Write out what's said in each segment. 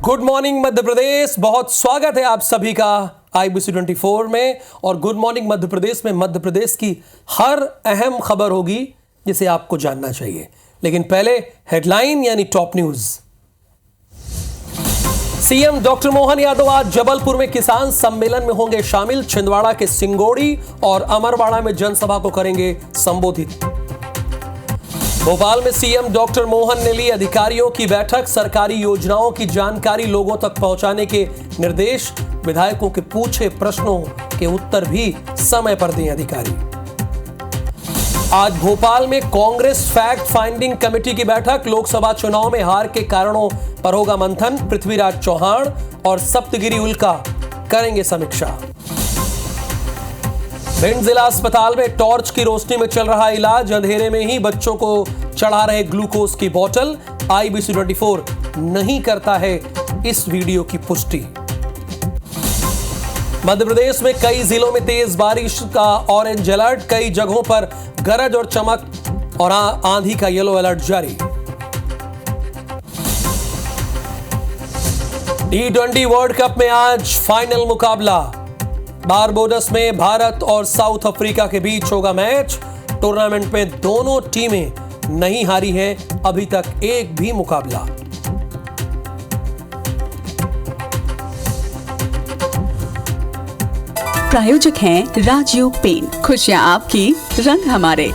Good morning Madhya Pradesh, बहुत स्वागत है आप सभी का IBC 24 में। और गुड मॉर्निंग मध्य प्रदेश में मध्य प्रदेश की हर अहम खबर होगी जिसे आपको जानना चाहिए। लेकिन पहले हेडलाइन यानी top news. CM doctor Mohan Yadav आज जबलपुर में किसान सम्मेलन में होंगे शामिल। छिंदवाड़ा के सिंगोड़ी और अमरवाड़ा में जनसभा को करेंगे संबोधित। भोपाल में सीएम डॉक्टर मोहन ने ली अधिकारियों की बैठक। सरकारी योजनाओं की जानकारी लोगों तक पहुंचाने के निर्देश। विधायकों के पूछे प्रश्नों के उत्तर भी समय पर दें अधिकारी। आज भोपाल में कांग्रेस फैक्ट फाइंडिंग कमेटी की बैठक। लोकसभा चुनाव में हार के कारणों पर होगा मंथन। पृथ्वीराज चौहान और सप्तगिरी उल्का करेंगे समीक्षा। भिंड जिला अस्पताल में टॉर्च की रोशनी में चल रहा इलाज। अंधेरे में ही बच्चों को चढ़ा रहे ग्लूकोज की बोतल। IBC 24 नहीं करता है इस वीडियो की पुष्टि। मध्य प्रदेश में कई जिलों में तेज बारिश का ऑरेंज अलर्ट। कई जगहों पर गरज और चमक और आंधी का येलो अलर्ट जारी। T20 वर्ल्ड कप में आज फाइनल मुकाबला। बारबोडस में भारत और साउथ अफ्रीका के बीच होगा मैच। टूर्नामेंट में दोनों टीमें नहीं हारी हैं अभी तक एक भी मुकाबला। प्रायोजक हैं राजयोग पेंट। खुशियां आपकी, रंग हमारे।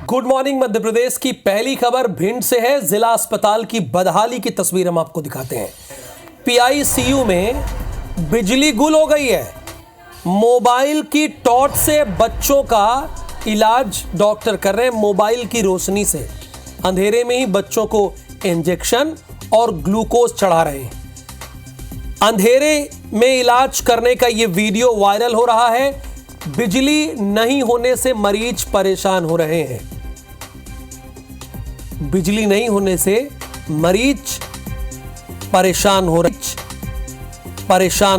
गुड मॉर्निंग मध्य प्रदेश की पहली खबर भिंड से है। जिला अस्पताल की बदहाली की तस्वीर हम आपको दिखाते हैं। PICU में बिजली गुल हो गई है। मोबाइल की टॉर्च से बच्चों का इलाज डॉक्टर कर रहे हैं। मोबाइल की रोशनी से अंधेरे में ही बच्चों को इंजेक्शन और ग्लूकोज चढ़ा रहे हैं। अंधेरे में इलाज करने का यह वीडियो वायरल हो रहा है। बिजली नहीं होने से मरीज परेशान हो रहे हैं। बिजली नहीं होने से मरीज परेशान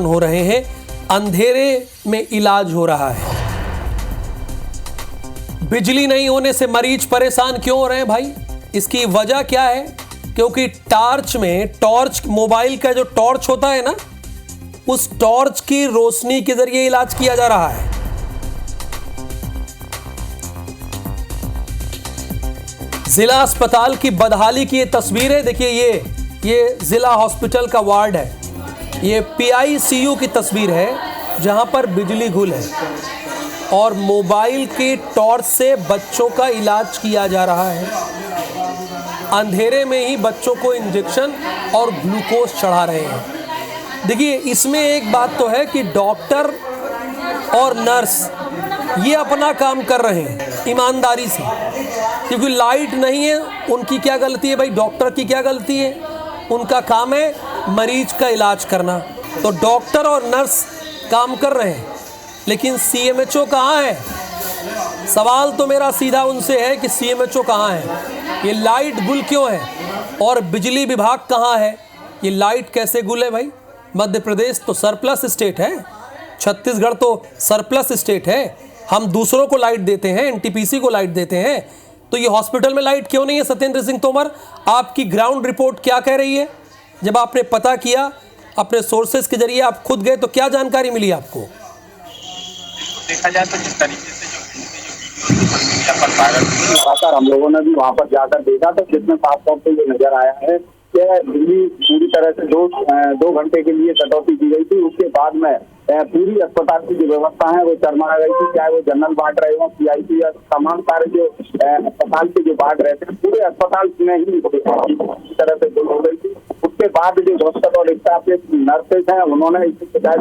हो रहे हैं। अंधेरे में इलाज हो रहा है। बिजली नहीं होने से मरीज परेशान क्यों हो रहे हैं भाई? इसकी वजह क्या है? क्योंकि टॉर्च मोबाइल का जो टॉर्च होता है ना, उस टॉर्च की रोशनी के जरिए इलाज किया जा रहा है। जिला अस्पताल की बदहाली की ये तस्वीरें देखिए। ये जिला हॉस्पिटल का वार्ड है। ये PICU की तस्वीर है जहां पर बिजली गुल है और मोबाइल की टॉर्च से बच्चों का इलाज किया जा रहा है। अंधेरे में ही बच्चों को इंजेक्शन और ग्लूकोज चढ़ा रहे हैं। देखिए, इसमें एक बात तो है कि डॉक्टर और नर्स ये अपना काम कर रहे हैं ईमानदारी से, क्योंकि लाइट नहीं है। उनकी क्या गलती है भाई? डॉक्टर की क्या गलती है? उनका काम है मरीज का इलाज करना। तो डॉक्टर और नर्स काम कर रहे हैं, लेकिन CMHO कहाँ है? सवाल तो मेरा सीधा उनसे है कि CMHO कहाँ है? ये लाइट गुल क्यों है? और बिजली विभाग कहाँ है? ये लाइट कैसे गुल है भाई? मध्य प्रदेश तो सरप्लस स्टेट है, छत्तीसगढ़ तो सरप्लस स्टेट है। हम दूसरों को लाइट देते हैं, NTPC को लाइट देते हैं, तो ये हॉस्पिटल में लाइट क्यों नहीं है? सत्येंद्र सिंह तोमर, आपकी ग्राउंड रिपोर्ट क्या कह रही है? जब आपने पता किया अपने सोर्सेज के जरिए, आप खुद गए, तो क्या जानकारी मिली आपको? देखा जाए तो जिस तरीके से जो हम लोगों ने भी वहाँ पर जाकर देखा तो जिसमें साफ तौर पे ये नजर आया है कि बिजली पूरी तरह से दो घंटे के लिए कटौती की गई थी। उसके बाद में पूरी अस्पताल की जो व्यवस्था है वो चरमरा गई थी। चाहे वो जनरल वार्ड रहे हो, PICU या तमाम सारे जो अस्पताल के जो वार्ड रहते हैं, पूरे अस्पताल में ही पूरी तरह से गुल हो गई थी। उसके बाद जो डॉक्टर और स्टाफ के नर्सेज हैं, उन्होंने इसकी शिकायत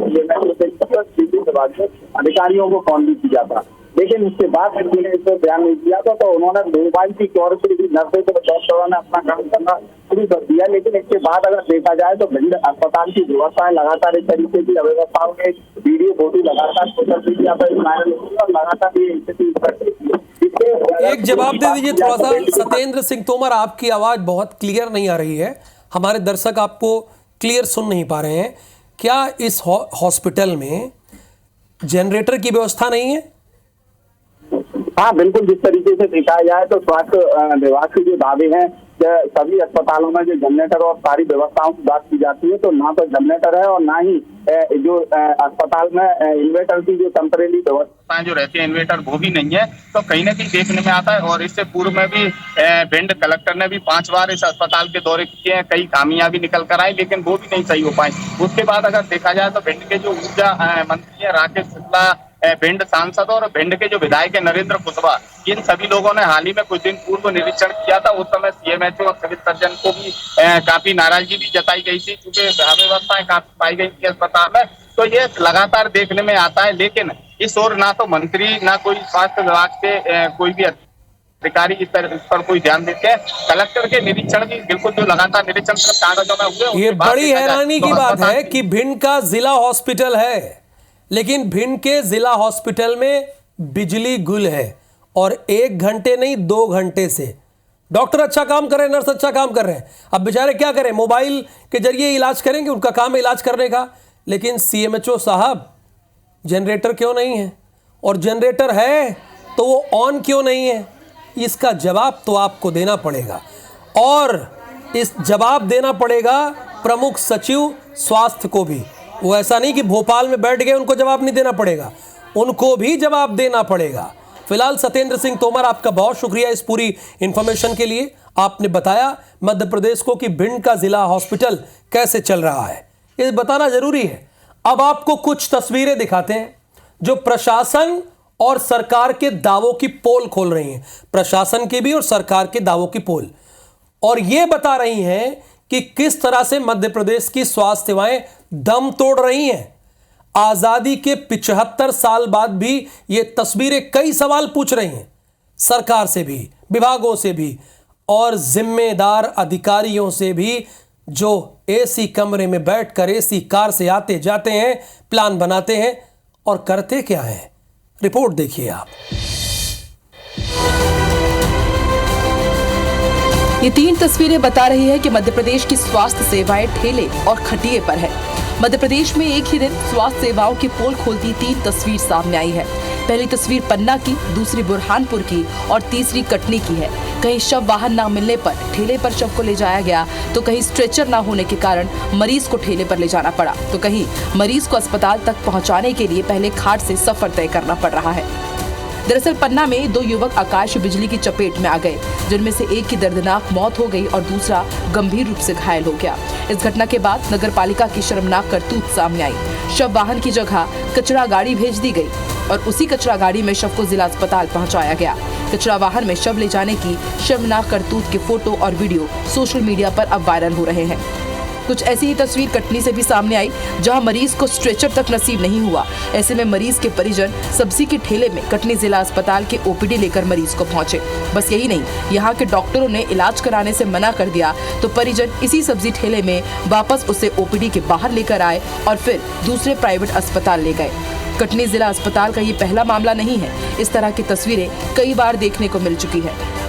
अधिकारियों को फोन भी किया था, लेकिन उसके बाद किसी ने इसको ध्यान नहीं दिया था। तो उन्होंने मोबाइल की टॉर्च से भी नर्सेज और डॉक्टरों ने अपना काम करना शुरू कर दिया। लेकिन इसके बाद अगर देखा जाए तो भिंड अस्पताल की व्यवस्था है लगातार इस तरीके की अव्यवस्थाओं के वीडियो फोटो लगातार सोशल मीडिया पर लगातार ये स्थिति। एक जवाब दे दीजिए थोड़ा सा सत्येंद्र सिंह तोमर, आपकी आवाज बहुत क्लियर नहीं आ रही है। हमारे दर्शक आपको क्लियर सुन नहीं पा रहे हैं, क्या इस हॉस्पिटल में जनरेटर की व्यवस्था नहीं है? हाँ बिल्कुल, जिस तरीके से देखा जाए तो स्वास्थ्य विभाग के जो दावे हैं सभी अस्पतालों में जो जनरेटर और सारी व्यवस्थाओं की बात की जाती है तो ना तो जनरेटर है और ना ही जो अस्पताल में इन्वर्टर की जो टेम्परेरी व्यवस्थाएं जो रहती है इन्वर्टर वो भी नहीं है। तो कहीं ना कहीं देखने में आता है। और इससे पूर्व में भी भिंड कलेक्टर ने भी 5 बार इस अस्पताल के दौरे किए हैं, कई खामियां भी निकल कर आई लेकिन वो भी नहीं सही हो पाई। उसके बाद अगर देखा जाए तो भिंड के जो ऊर्जा मंत्री है राकेश शुक्ला, भिंड सांसद और भिंड के जो विधायक है नरेंद्र कुशवाहा, इन सभी लोगों ने हाल ही में कुछ दिन पूर्व निरीक्षण किया था। उस समय सीएमएचओ और सिविल सर्जन को भी काफी नाराजगी भी जताई गई थी क्योंकि अव्यवस्थाएं काफी पाई गई थी अस्पताल में। तो ये लगातार देखने में आता है लेकिन इस ओर ना तो मंत्री ना कोई स्वास्थ्य विभाग के कोई भी अधिकारी इस पर कोई ध्यान देते हैं। कलेक्टर के निरीक्षण की बिल्कुल जो लगातार निरीक्षण कागजों में हुए, ये बड़ी हैरानी की बात है कि भिंड का जिला हॉस्पिटल है लेकिन भिंड के जिला हॉस्पिटल में बिजली गुल है और 1 घंटे नहीं 2 घंटे से डॉक्टर अच्छा काम कर रहे हैं, नर्स अच्छा काम कर रहे हैं। अब बेचारे क्या करें, मोबाइल के जरिए इलाज करेंगे, उनका काम है इलाज करने का। लेकिन सीएमएचओ साहब जनरेटर क्यों नहीं है, और जनरेटर है तो वो ऑन क्यों नहीं है, इसका जवाब तो आपको देना पड़ेगा। और इस जवाब देना पड़ेगा प्रमुख सचिव स्वास्थ्य को भी। वो ऐसा नहीं कि भोपाल में बैठ गए उनको जवाब नहीं देना पड़ेगा, उनको भी जवाब देना पड़ेगा। फिलहाल सत्येंद्र सिंह तोमर, आपका बहुत शुक्रिया इस पूरी इंफॉर्मेशन के लिए। आपने बताया मध्य प्रदेश को कि भिंड का जिला हॉस्पिटल कैसे चल रहा है, ये बताना जरूरी है। अब आपको कुछ तस्वीरें दिखाते हैं जो प्रशासन और सरकार के दावों की पोल खोल रही हैं, प्रशासन के भी और सरकार के दावों की पोल, और ये बता रही हैं कि किस तरह से मध्य प्रदेश की स्वास्थ्य सेवाएं दम तोड़ रही हैं। आजादी के 75 साल बाद भी ये तस्वीरें कई सवाल पूछ रही हैं सरकार से भी, विभागों से भी और जिम्मेदार अधिकारियों से भी, जो एसी कमरे में बैठकर एसी कार से आते जाते हैं, प्लान बनाते हैं और करते क्या हैं। रिपोर्ट देखिए आप। ये 3 तस्वीरें बता रही है कि मध्य प्रदेश की स्वास्थ्य सेवाएं ठेले और खटिए पर है। मध्य प्रदेश में एक ही दिन स्वास्थ्य सेवाओं की पोल खोलती 3 तस्वीर सामने आई है। पहली तस्वीर पन्ना की, दूसरी बुरहानपुर की और तीसरी कटनी की है। कहीं शव वाहन न मिलने पर ठेले पर शव को ले जाया गया तो कहीं स्ट्रेचर न होने के कारण मरीज को ठेले पर ले जाना पड़ा तो कहीं मरीज को अस्पताल तक पहुंचाने के लिए पहले खाट से सफर तय करना पड़ रहा है। दरअसल पन्ना में 2 युवक आकाश बिजली की चपेट में आ गए, जिनमें से एक की दर्दनाक मौत हो गई और दूसरा गंभीर रूप से घायल हो गया। इस घटना के बाद नगर पालिका की शर्मनाक करतूत सामने आई। शव वाहन की जगह कचरा गाड़ी भेज दी गई और उसी कचरा गाड़ी में शव को जिला अस्पताल पहुंचाया गया। कचरा वाहन में शव ले जाने की शर्मनाक करतूत के फोटो और वीडियो सोशल मीडिया पर अब वायरल हो रहे हैं। कुछ ऐसी ही तस्वीर कटनी से भी सामने आई, जहां मरीज को स्ट्रेचर तक नसीब नहीं हुआ। ऐसे में मरीज के परिजन सब्जी के ठेले में कटनी जिला अस्पताल के ओपीडी लेकर मरीज को पहुंचे। बस यही नहीं, यहां के डॉक्टरों ने इलाज कराने से मना कर दिया तो परिजन इसी सब्जी ठेले में वापस उसे ओपीडी के बाहर लेकर आए और फिर दूसरे प्राइवेट अस्पताल ले गए। कटनी जिला अस्पताल का ये पहला मामला नहीं है। इस तरह की तस्वीरें कई बार देखने को मिल चुकी है।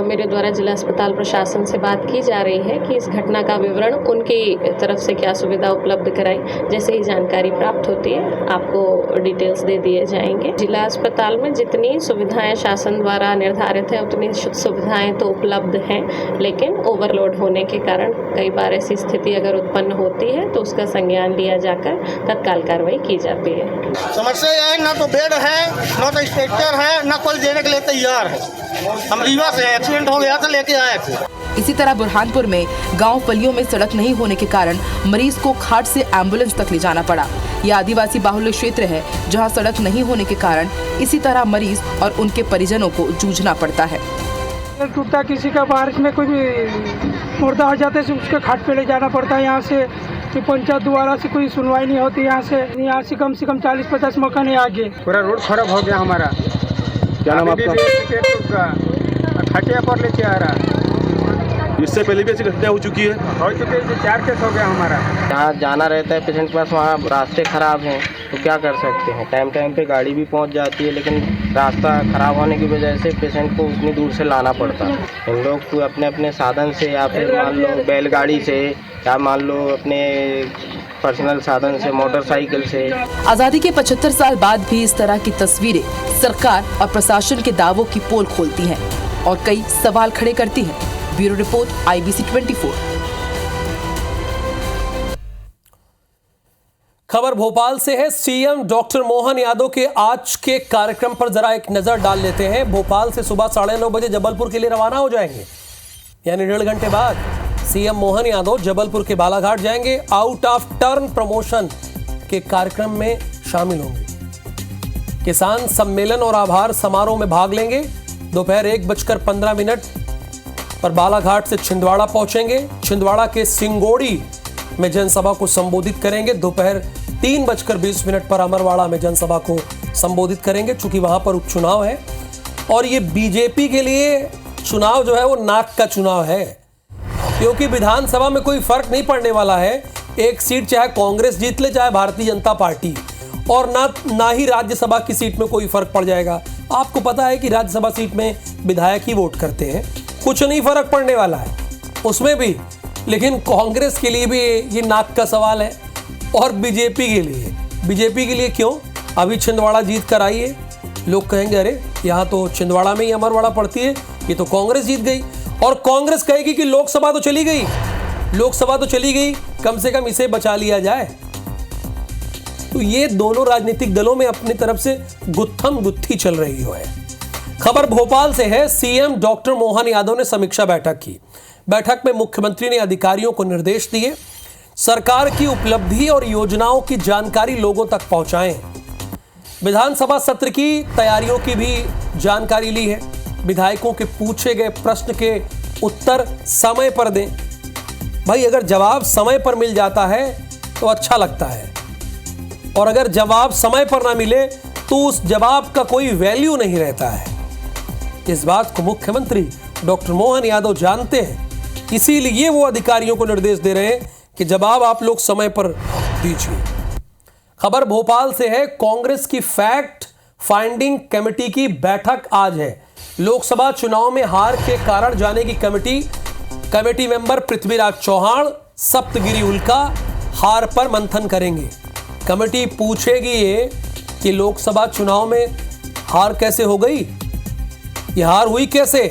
मेरे द्वारा जिला अस्पताल प्रशासन से बात की जा रही है कि इस घटना का विवरण उनकी तरफ से क्या सुविधा उपलब्ध कराई। जैसे ही जानकारी प्राप्त होती है आपको डिटेल्स दे दिए जाएंगे। जिला अस्पताल में जितनी सुविधाएं शासन द्वारा निर्धारित है उतनी सुविधाएं तो उपलब्ध हैं, लेकिन ओवरलोड होने के कारण कई बार ऐसी स्थिति अगर उत्पन्न होती है तो उसका संज्ञान लिया जाकर तत्काल कार्रवाई की जाती है। समस्या यह है, ना तो बेड है, ना तो स्ट्रेचर है, ना कोई देने के लिए तैयार है। हम रीवा से एक्सीडेंट हो गया था लेके आए थे। इसी तरह बुरहानपुर में गांव पलियों में सड़क नहीं होने के कारण मरीज को खाट से एम्बुलेंस तक ले जाना पड़ा। यह आदिवासी बाहुल्य क्षेत्र है जहां सड़क नहीं होने के कारण इसी तरह मरीज और उनके परिजनों को जूझना पड़ता है। टूटता किसी का बारिश में कोई भी मुर्दा हो जाते है उसके खाट पे ले जाना पड़ता है। यहाँ से कि पंचायत द्वारा से कोई सुनवाई नहीं होती। यहाँ से कम 40-50 मकान है आगे। पूरा रोड खराब हो गया हमारा। क्या नाम आपका? खटिया पर लेके आ रहा। इससे पहले भी ऐसी घटना हो चुकी है? हो चुकी है, 4 केस हो गया हमारा। जहाँ जाना रहता है पेशेंट के पास, वहाँ रास्ते खराब हैं तो तो क्या कर सकते हैं, टाइम टाइम पे गाड़ी भी पहुंच जाती है, लेकिन रास्ता ख़राब होने की वजह से पेशेंट को उतनी दूर से लाना पड़ता है। इन लोग को अपने अपने साधन से या फिर मान लो बैलगाड़ी से या मान लो अपने पर्सनल साधन से, मोटरसाइकिल से। आजादी के 75 साल बाद भी इस तरह की तस्वीरें सरकार और प्रशासन के दावों की पोल खोलती हैं और कई सवाल खड़े करती हैं। Bureau report, IBC 24। खबर भोपाल से है। सीएम डॉक्टर मोहन यादव के आज के कार्यक्रम पर जरा एक नजर डाल लेते हैं। भोपाल से सुबह 9:30 बजे जबलपुर के लिए रवाना हो जाएंगे, यानी 1.5 घंटे बाद सीएम मोहन यादव जबलपुर के बालाघाट जाएंगे। आउट ऑफ टर्न प्रमोशन के कार्यक्रम में शामिल होंगे। किसान सम्मेलन और आभार समारोह में भाग लेंगे। दोपहर 1:15 पर बालाघाट से छिंदवाड़ा पहुंचेंगे। छिंदवाड़ा के सिंगोड़ी में जनसभा को संबोधित करेंगे। दोपहर 3:20 पर अमरवाड़ा में जनसभा को संबोधित करेंगे। चूंकि वहां पर उपचुनाव है और ये बीजेपी के लिए चुनाव जो है वो नाक का चुनाव है, क्योंकि विधानसभा में कोई फर्क नहीं पड़ने वाला है। एक सीट चाहे कांग्रेस जीत ले चाहे भारतीय जनता पार्टी, और ना ही राज्यसभा की सीट में कोई फर्क पड़ जाएगा। आपको पता है कि राज्यसभा सीट में विधायक ही वोट करते हैं, कुछ नहीं फर्क पड़ने वाला है उसमें भी। लेकिन कांग्रेस के लिए भी ये नाक का सवाल है और बीजेपी के लिए क्यों? अभी छिंदवाड़ा जीत कर आई है, लोग कहेंगे अरे यहाँ तो छिंदवाड़ा में ही अमरवाड़ा पड़ती है, ये तो कांग्रेस जीत गई। और कांग्रेस कहेगी कि लोकसभा तो चली गई, कम से कम इसे बचा लिया जाए। तो ये दोनों राजनीतिक दलों में अपनी तरफ से गुत्थम गुत्थी चल रही है। खबर भोपाल से है। सीएम डॉक्टर मोहन यादव ने समीक्षा बैठक की। बैठक में मुख्यमंत्री ने अधिकारियों को निर्देश दिए, सरकार की उपलब्धि और योजनाओं की जानकारी लोगों तक पहुंचाएं। विधानसभा सत्र की तैयारियों की भी जानकारी ली है। विधायकों के पूछे गए प्रश्न के उत्तर समय पर दें। भाई अगर जवाब समय पर मिल जाता है तो अच्छा लगता है, और अगर जवाब समय पर ना मिले तो उस जवाब का कोई वैल्यू नहीं रहता है। इस बात को मुख्यमंत्री डॉक्टर मोहन यादव जानते हैं, इसीलिए वो अधिकारियों को निर्देश दे रहे हैं कि जवाब आप लोग समय पर दीजिए। खबर भोपाल से है। कांग्रेस की फैक्ट फाइंडिंग कमेटी की बैठक आज है। लोकसभा चुनाव में हार के कारण जाने की कमेटी मेंबर पृथ्वीराज चौहान, सप्तगिरी उल्का हार पर मंथन करेंगे। कमेटी पूछेगी ये कि लोकसभा चुनाव में हार कैसे हो गई, ये हार हुई कैसे,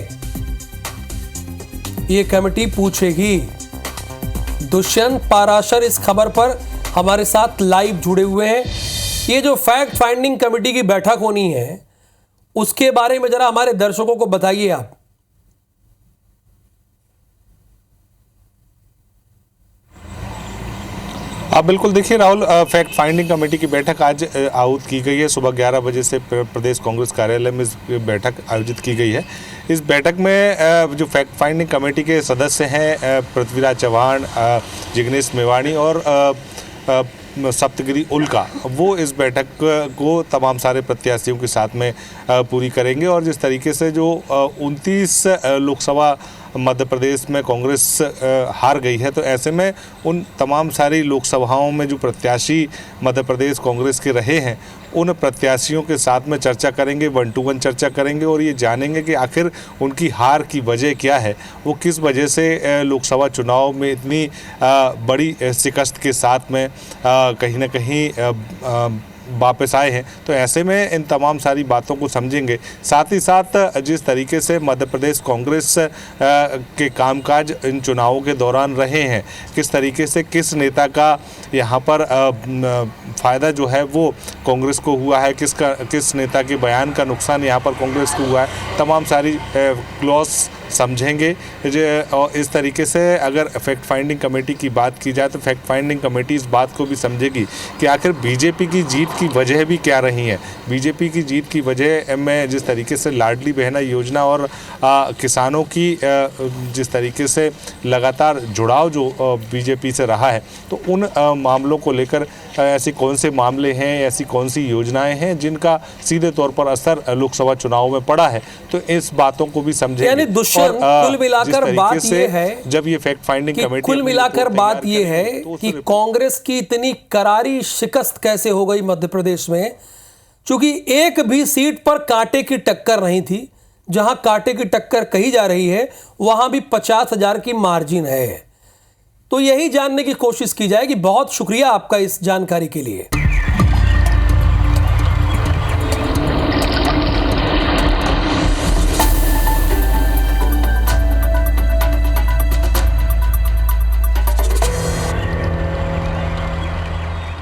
ये कमेटी पूछेगी। दुष्यंत पाराशर इस खबर पर हमारे साथ लाइव जुड़े हुए हैं। ये जो फैक्ट फाइंडिंग कमेटी की बैठक होनी है उसके बारे में जरा हमारे दर्शकों को बताइए आप। बिल्कुल, देखिए राहुल, फैक्ट फाइंडिंग कमेटी की बैठक आज आहूत की गई है। सुबह 11 बजे से प्रदेश कांग्रेस कार्यालय में इस बैठक आयोजित की गई है। इस बैठक में जो फैक्ट फाइंडिंग कमेटी के सदस्य हैं पृथ्वीराज चौहान, जिग्नेश मेवाणी और सप्तगिरी उल्का, वो इस बैठक को तमाम सारे प्रत्याशियों के साथ में पूरी करेंगे। और जिस तरीके से जो 29 लोकसभा मध्य प्रदेश में कांग्रेस हार गई है, तो ऐसे में उन तमाम सारी लोकसभाओं में जो प्रत्याशी मध्य प्रदेश कांग्रेस के रहे हैं उन प्रत्याशियों के साथ में चर्चा करेंगे, 1 to 1 चर्चा करेंगे और ये जानेंगे कि आखिर उनकी हार की वजह क्या है, वो किस वजह से लोकसभा चुनाव में इतनी बड़ी शिकस्त के साथ में कहीं ना कहीं वापस आए हैं। तो ऐसे में इन तमाम सारी बातों को समझेंगे। साथ ही साथ जिस तरीके से मध्य प्रदेश कांग्रेस के कामकाज इन चुनावों के दौरान रहे हैं, किस तरीके से किस नेता का यहाँ पर फ़ायदा जो है वो कांग्रेस को हुआ है, किस नेता के बयान का नुकसान यहाँ पर कांग्रेस को हुआ है, तमाम सारी क्लॉज समझेंगे। और इस तरीके से अगर फैक्ट फाइंडिंग कमेटी की बात की जाए तो फैक्ट फाइंडिंग कमेटी इस बात को भी समझेगी कि आखिर बीजेपी की जीत की वजह भी क्या रही है। बीजेपी की जीत की वजह में जिस तरीके से लाडली बहना योजना और किसानों की जिस तरीके से लगातार जुड़ाव जो बीजेपी से रहा है, तो उन मामलों को लेकर ऐसी कौन से मामले हैं, ऐसी कौन सी योजनाएं हैं जिनका सीधे तौर पर असर लोकसभा चुनाव में पड़ा है, तो इस बातों को भी समझेंगे। एक्शन कुल मिलाकर बात ये है जब ये फैक्ट फाइंडिंग कि कमेटी कुल मिलाकर बात ये है कि कांग्रेस की इतनी करारी शिकस्त कैसे हो गई मध्य प्रदेश में, क्योंकि एक भी सीट पर कांटे की टक्कर नहीं थी। जहां कांटे की टक्कर कही जा रही है वहां भी 50,000 की मार्जिन है। तो यही जानने की कोशिश की जाएगी। बहुत शुक्रिया आपका इस जानकारी के लिए।